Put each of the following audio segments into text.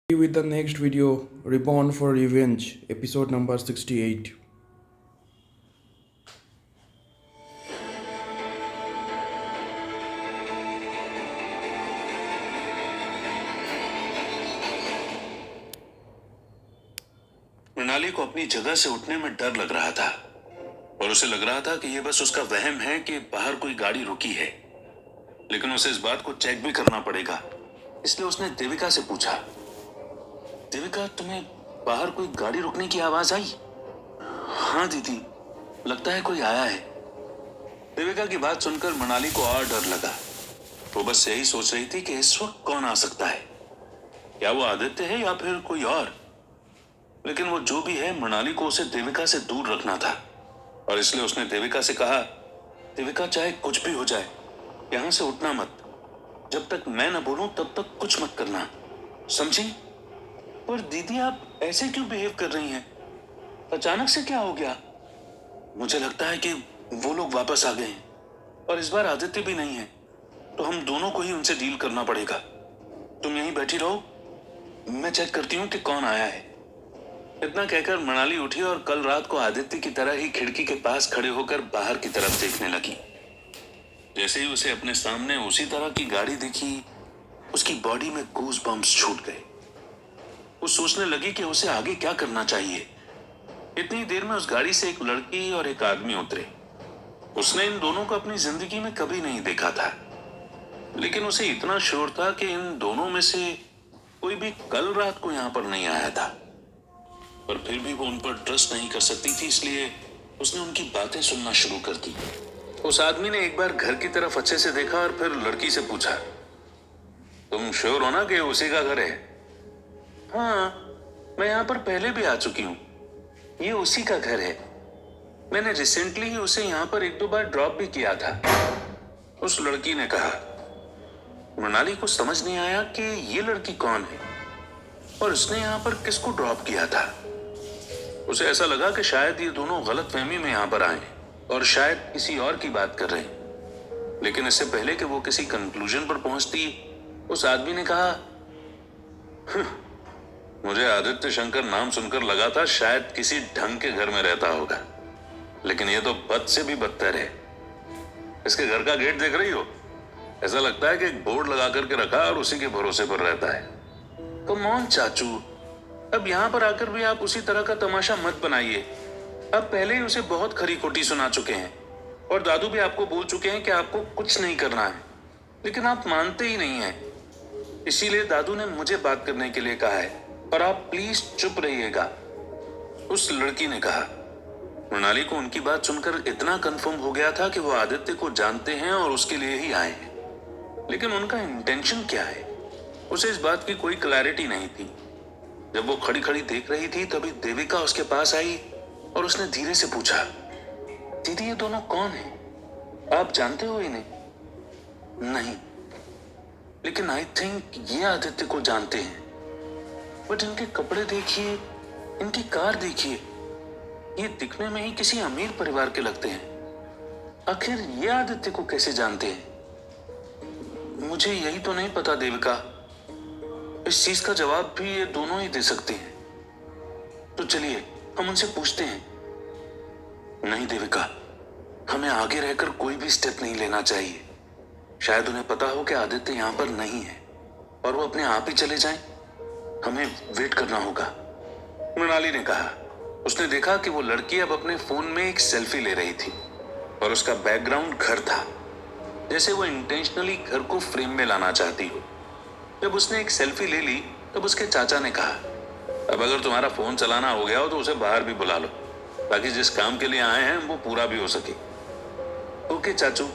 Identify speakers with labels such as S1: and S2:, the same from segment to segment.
S1: With the next video, Reborn for Revenge, episode number 68.
S2: Mrinali को अपनी जगह से उठने में डर लग रहा था और उसे लग रहा था कि यह बस उसका वहम है कि बाहर कोई गाड़ी रुकी है, लेकिन उसे इस बात को चेक भी करना पड़ेगा। इसलिए उसने देविका से पूछा, देविका, तुम्हें बाहर कोई गाड़ी रुकने की आवाज आई? हाँ दीदी, लगता है कोई आया है। देविका की बात सुनकर मृणाली को और डर लगा। वो बस यही सोच रही थी कि इस वक्त कौन आ सकता है, क्या वो आदित्य है या फिर कोई और। लेकिन वो जो भी है, मृणाली को उसे देविका से दूर रखना था और इसलिए उसने देविका से कहा, देविका, चाहे कुछ भी हो जाए, यहां से उठना मत। जब तक मैं न बोलूं तब तक कुछ मत करना, समझी? पर दीदी, आप ऐसे क्यों बिहेव कर रही हैं? अचानक से क्या हो गया? मुझे लगता है कि वो लोग वापस आ गए हैं और इस बार आदित्य भी नहीं है, तो हम दोनों को ही उनसे डील करना पड़ेगा। तुम यहीं बैठी रहो, मैं चेक करती हूँ कि कौन आया है। इतना कहकर मृणाली उठी और कल रात को आदित्य की तरह ही खिड़की के पास खड़े होकर बाहर की तरफ देखने लगी। जैसे ही उसे अपने सामने उसी तरह की गाड़ी दिखी, उसकी बॉडी में गूज बम्प्स छूट गए। वो सोचने लगी कि उसे आगे क्या करना चाहिए। इतनी देर में उस गाड़ी से एक लड़की और एक आदमी उतरे। उसने इन दोनों को अपनी जिंदगी में कभी नहीं देखा था, लेकिन उसे इतना श्योर था कि इन दोनों में से कोई भी कल रात को यहां पर नहीं आया था। पर फिर भी वो उन पर ट्रस्ट नहीं कर सकती थी, इसलिए उसने उनकी बातें सुनना शुरू कर दी। उस आदमी ने एक बार घर की तरफ अच्छे से देखा और फिर लड़की से पूछा, तुम श्योर हो ना कि उसी का घर है? हाँ, मैं यहाँ पर पहले भी आ चुकी हूँ, ये उसी का घर है। मैंने रिसेंटली ही उसे यहाँ पर एक दो बार ड्रॉप भी किया था, उस लड़की ने कहा। मृणाली को समझ नहीं आया कि ये लड़की कौन है और उसने यहाँ पर किसको ड्रॉप किया था। उसे ऐसा लगा कि शायद ये दोनों गलतफहमी में यहाँ पर आए और शायद किसी और की बात कर रहे हैं। लेकिन इससे पहले कि वो किसी कंक्लूजन पर पहुंचती, उस आदमी ने कहा, मुझे आदित्य शंकर नाम सुनकर लगा था शायद किसी ढंग के घर में रहता होगा, लेकिन ये तो बद से भी बदतर है। इसके घर का गेट देख रही हो? ऐसा लगता है कि एक बोर्ड लगा करके रखा और उसी के भरोसे पर रहता है। कम ऑन चाचू, अब यहाँ पर आकर भी आप उसी तरह का तमाशा मत बनाइए। अब पहले ही उसे बहुत खरी खोटी सुना चुके हैं और दादू भी आपको बोल चुके हैं कि आपको कुछ नहीं करना है, लेकिन आप मानते ही नहीं हैं। इसीलिए दादू ने मुझे बात करने के लिए कहा है और आप प्लीज चुप रहिएगा, उस लड़की ने कहा। मृणाली को उनकी बात सुनकर इतना कंफर्म हो गया था कि वो आदित्य को जानते हैं और उसके लिए ही आए हैं, लेकिन उनका इंटेंशन क्या है, उसे इस बात की कोई क्लैरिटी नहीं थी। जब वो खड़ी खड़ी देख रही थी, तभी देविका उसके पास आई और उसने धीरे से पूछा, दीदी, ये दोनों कौन हैं? आप जानते हो इन्हें? नहीं, लेकिन आई थिंक ये आदित्य को जानते हैं। बट इनके कपड़े देखिए, इनकी कार देखिए, ये दिखने में ही किसी अमीर परिवार के लगते हैं। आखिर ये आदित्य को कैसे जानते हैं? मुझे यही तो नहीं पता देविका, इस चीज का जवाब भी ये दोनों ही दे सकते हैं। तो चलिए हम उनसे पूछते हैं। नहीं देविका, हमें आगे रहकर कोई भी स्टेप नहीं लेना चाहिए। शायद उन्हें पता हो कि आदित्य यहाँ पर नहीं है और वो अपने आप ही चले जाएं। हमें वेट करना होगा, मृणाली ने कहा। उसने देखा कि वो लड़की अब अपने फोन में एक सेल्फी ले रही थी और उसका बैकग्राउंड घर था, जैसे वो इंटेंशनली घर को फ्रेम में लाना चाहती हो। जब उसने एक सेल्फी ले ली, तब उसके चाचा ने कहा, अब अगर तुम्हारा फोन चलाना हो गया हो तो उसे बाहर भी बुला लो, ताकि जिस काम के लिए आए हैं वो पूरा भी हो सके। ओके चाचू,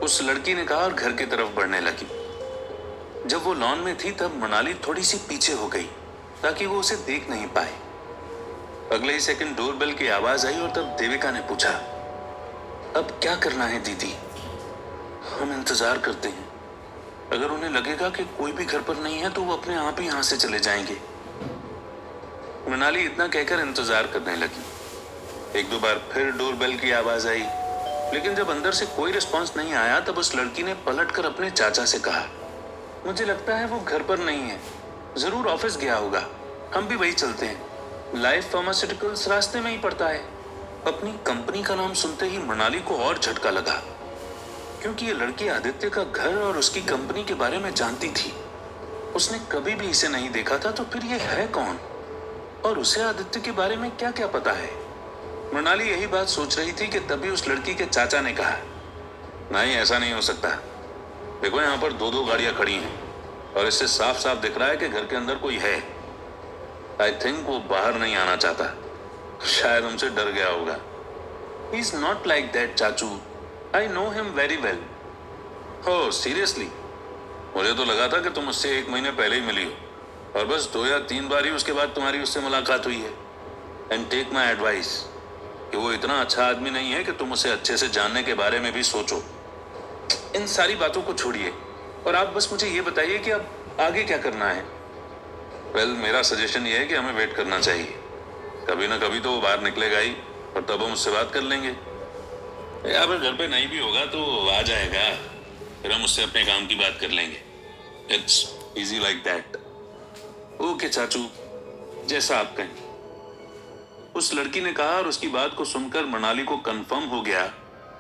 S2: उस लड़की ने कहा और घर की तरफ बढ़ने लगी। जब वो लॉन में थी, तब मृणाली थोड़ी सी पीछे हो गई ताकि वो उसे देख नहीं पाए। अगले ही सेकंड डोरबेल की आवाज आई और तब देविका ने पूछा, अब क्या करना है दीदी? हम इंतजार करते हैं। अगर उन्हें लगेगा कि कोई भी घर पर नहीं है तो वो अपने आप ही यहां से चले जाएंगे। मृणाली इतना कहकर इंतजार करने लगी। एक दो बार फिर डोरबेल की आवाज आई, लेकिन जब अंदर से कोई रिस्पांस नहीं आया, तब उस लड़की ने पलटकर अपने चाचा से कहा, मुझे लगता है वो घर पर नहीं है, जरूर ऑफिस गया होगा, हम भी वही चलते हैं। लाइफ फार्मास्यूटिकल्स रास्ते में ही पड़ता है। अपनी कंपनी का नाम सुनते ही मृणाली को और झटका लगा, क्योंकि ये लड़की आदित्य का घर और उसकी कंपनी के बारे में जानती थी। उसने कभी भी इसे नहीं देखा था, तो फिर ये है कौन और उसे आदित्य के बारे में क्या क्या पता है। मृणाली यही बात सोच रही थी कि तभी उस लड़की के चाचा ने कहा, नहीं ऐसा नहीं हो सकता। देखो यहाँ पर दो दो गाड़ियां खड़ी हैं और इससे साफ साफ दिख रहा है कि घर के अंदर कोई है। आई थिंक वो बाहर नहीं आना चाहता, शायद हमसे डर गया होगा। He is not like that चाचू, I know him very well. Oh seriously? मुझे तो लगा था कि तुम उससे 1 महीने पहले ही मिली हो और बस 2 या 3 बार ही उसके बाद तुम्हारी उससे मुलाकात हुई है। एंड टेक माई एडवाइस कि वो इतना अच्छा आदमी नहीं है कि तुम उसे अच्छे से जानने के बारे में भी सोचो। इन सारी बातों को छोड़िए और आप बस मुझे ये बताइए कि अब आगे क्या करना है। वेल, मेरा सजेशन ये है कि हमें वेट करना चाहिए। कभी ना कभी तो वो बाहर निकलेगा ही और तब हम उससे बात कर लेंगे। या फिर घर पे नहीं भी होगा तो आ जाएगा, फिर हम उससे अपने काम की बात कर लेंगे। It's easy like that. Okay चाचू, जैसा आप कहें। उस लड़की ने कहा और उसकी बात को सुनकर मृणाली को कंफर्म हो गया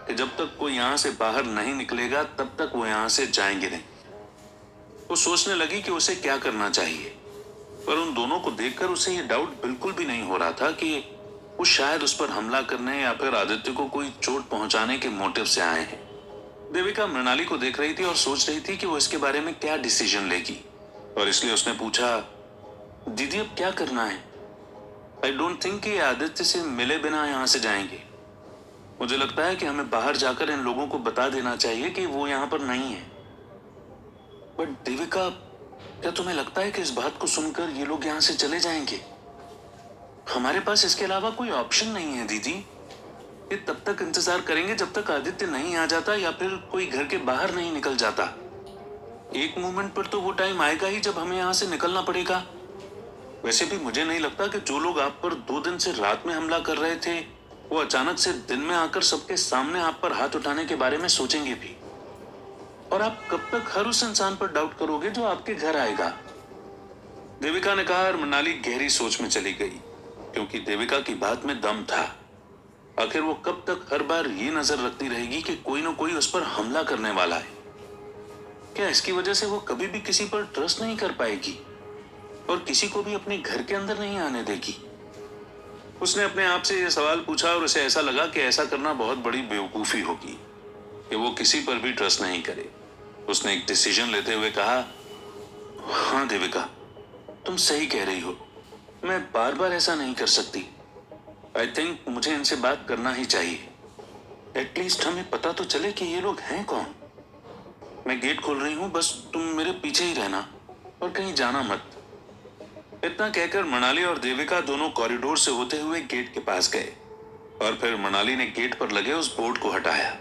S2: कि जब तक कोई यहाँ से बाहर नहीं निकलेगा तब तक वो यहाँ से जाएंगे नहीं। वो सोचने लगी कि उसे क्या करना चाहिए, पर उन दोनों को देखकर उसे ये डाउट बिल्कुल भी नहीं हो रहा था कि वो शायद उस पर हमला करने या फिर आदित्य को कोई चोट पहुंचाने के मोटिव से आए हैं। देविका मृणाली को देख रही थी और सोच रही थी कि वो इसके बारे में क्या डिसीजन लेगी, और इसलिए उसने पूछा, दीदी अब क्या करना है? आई डोंट थिंक कि आदित्य से मिले बिना यहाँ से जाएंगे। मुझे लगता है कि हमें बाहर जाकर इन लोगों को बता देना चाहिए कि वो यहाँ पर नहीं है। बट देविका, क्या तुम्हें लगता है कि इस बात को सुनकर ये लोग यहाँ से चले जाएंगे? हमारे पास इसके अलावा कोई ऑप्शन नहीं है दीदी। ये तब तक इंतजार करेंगे जब तक आदित्य नहीं आ जाता या फिर कोई घर के बाहर नहीं निकल जाता। एक मोमेंट पर तो वो टाइम आएगा ही जब हमें यहाँ से निकलना पड़ेगा। वैसे भी मुझे नहीं लगता कि जो लोग आप पर 2 दिन से रात में हमला कर रहे थे वो अचानक से दिन में आकर सबके सामने आप पर हाथ उठाने के बारे में सोचेंगे भी। और आप कब तक हर उस इंसान पर डाउट करोगे जो आपके घर आएगा? देविका ने कहा और मृणाली गहरी सोच में चली गई, क्योंकि देविका की बात में दम था। आखिर वो कब तक हर बार ये नजर रखती रहेगी कि कोई ना कोई उस पर हमला करने वाला है? क्या इसकी वजह से वो कभी भी किसी पर ट्रस्ट नहीं कर पाएगी और किसी को भी अपने घर के अंदर नहीं आने देगी? उसने अपने आप से यह सवाल पूछा और उसे ऐसा लगा कि ऐसा करना बहुत बड़ी बेवकूफी होगी कि वो किसी पर भी ट्रस्ट नहीं करे। उसने एक डिसीजन लेते हुए कहा, हाँ देविका, तुम सही कह रही हो। मैं बार बार ऐसा नहीं कर सकती। आई थिंक मुझे इनसे बात करना ही चाहिए। एटलीस्ट हमें पता तो चले कि ये लोग हैं कौन। मैं गेट खोल रही हूँ, बस तुम मेरे पीछे ही रहना और कहीं जाना मत। इतना कहकर मृणाली और देविका दोनों कॉरिडोर से होते हुए गेट के पास गए और फिर मृणाली ने गेट पर लगे उस बोर्ड को हटाया।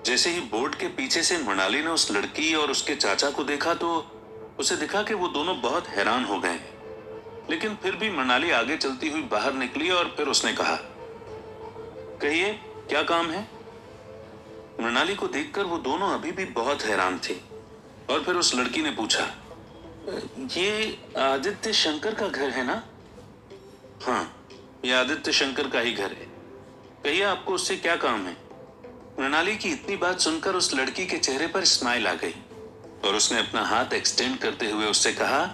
S2: जैसे ही बोर्ड के पीछे से मृणाली ने उस लड़की और उसके चाचा को देखा तो उसे दिखा कि वो दोनों बहुत हैरान हो गए। लेकिन फिर भी मृणाली आगे चलती हुई बाहर निकली और फिर उसने कहा, कहिए क्या काम है? मृणाली को देखकर वो दोनों अभी भी बहुत हैरान थे और फिर उस लड़की ने पूछा, ये आदित्य शंकर का घर है ना? हाँ, ये आदित्य शंकर का ही घर है। कहिए आपको उससे क्या काम है? मृणाली की इतनी बात सुनकर उस लड़की के चेहरे पर स्माइल आ गई और उसने अपना हाथ एक्सटेंड करते हुए उससे कहा,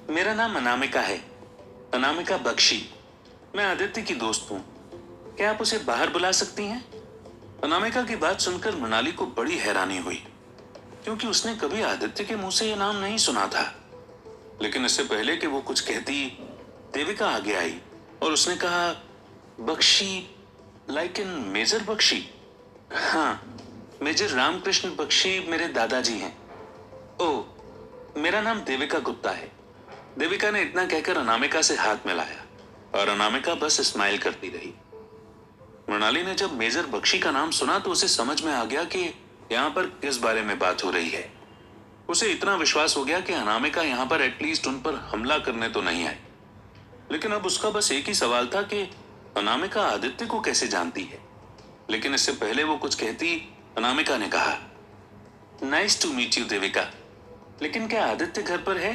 S2: मेरा नाम अनामिका है, अनामिका बख्शी। मैं आदित्य की दोस्त हूँ। क्या आप उसे बाहर बुला सकती हैं? अनामिका की बात सुनकर मृणाली को बड़ी हैरानी हुई, क्योंकि उसने कभी आदित्य के मुंह से यह नाम नहीं सुना था। लेकिन इससे पहले कि वो कुछ कहती, देविका आगे आई और उसने कहा, Bakshi like in major Bakshi? हाँ, मेजर रामकृष्ण बख्शी मेरे दादाजी हैं। ओह, मेरा नाम देविका गुप्ता है। देविका ने इतना कहकर अनामिका से हाथ मिलाया और अनामिका बस स्माइल करती रही। मृणाली ने जब मेजर बख्शी का नाम सुना तो उसे समझ में आ गया कि यहाँ पर किस बारे में बात हो रही है। उसे इतना विश्वास हो गया कि अनामिका यहाँ पर एटलीस्ट उन पर हमला करने तो नहीं आई। लेकिन अब उसका बस एक ही सवाल था कि अनामिका आदित्य को कैसे जानती है। लेकिन इससे पहले वो कुछ कहती, अनामिका ने कहा, nice to meet you Devika, लेकिन क्या आदित्य घर पर है?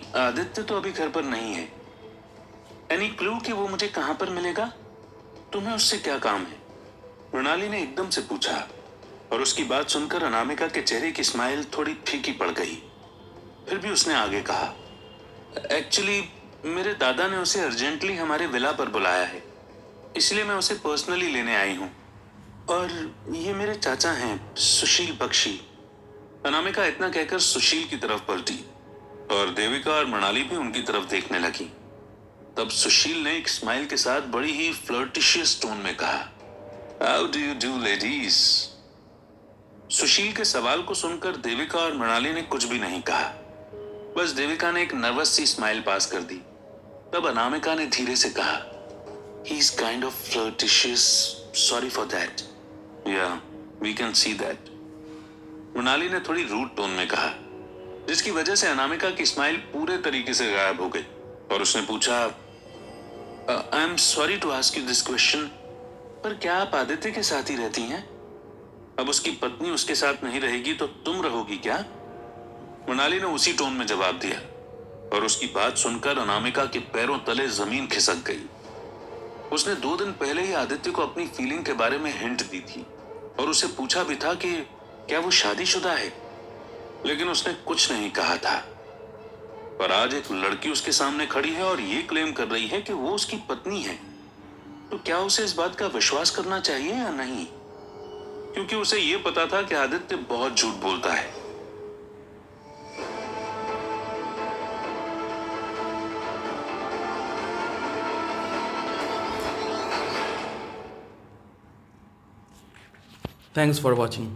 S2: नहीं, आदित्य तो अभी घर पर नहीं है। एनी क्लू कि वो मुझे कहां पर मिलेगा? तुम्हें उससे क्या काम है? मृणाली ने एकदम से पूछा, और उसकी बात सुनकर अनामिका के चेहरे की स्माइल थोड़ी फीकी पड़ गई। फिर भी उसने आगे कहा, एक्चुअली मेरे दादा ने उसे अर्जेंटली हमारे विला पर बुलाया है, इसलिए मैं उसे पर्सनली लेने आई हूं। और ये मेरे चाचा हैं, सुशील बख्शी। अनामिका इतना कहकर सुशील की तरफ पलटी और देविका और मृणाली भी उनकी तरफ देखने लगी। तब सुशील ने एक स्माइल के साथ बड़ी ही फ्लर्टिशियस टोन में कहा, how do you do ladies? Sushil के सवाल को सुनकर देविका और मृणाली ने कुछ भी नहीं कहा। बस देविका ने एक नर्वस सी स्माइल पास कर दी। तब अनामिका ने धीरे से कहा, he is kind of flirtatious, sorry for that. Yeah we can see that. Mrinali ने थोड़ी रूड टोन में कहा, जिसकी वजह से अनामिका की स्माइल पूरे तरीके से गायब हो गई और उसने पूछा, I am sorry to ask you this question, पर क्या आप आदित्य के साथ ही रहती हैं? अब उसकी पत्नी उसके साथ नहीं रहेगी तो तुम रहोगी क्या? मृणाली ने उसी टोन में जवाब दिया और उसकी बात सुनकर अनामिका के पैरों तले जमीन खिसक गई। उसने 2 दिन पहले ही आदित्य को अपनी फीलिंग के बारे में हिंट दी थी और उसे पूछा भी था कि क्या वो शादीशुदा है, लेकिन उसने कुछ नहीं कहा था। पर आज एक लड़की उसके सामने खड़ी है और ये क्लेम कर रही है कि वो उसकी पत्नी है, तो क्या उसे इस बात का विश्वास करना चाहिए या नहीं? क्योंकि उसे ये पता था कि आदित्य बहुत झूठ बोलता है।
S1: Thanks for watching.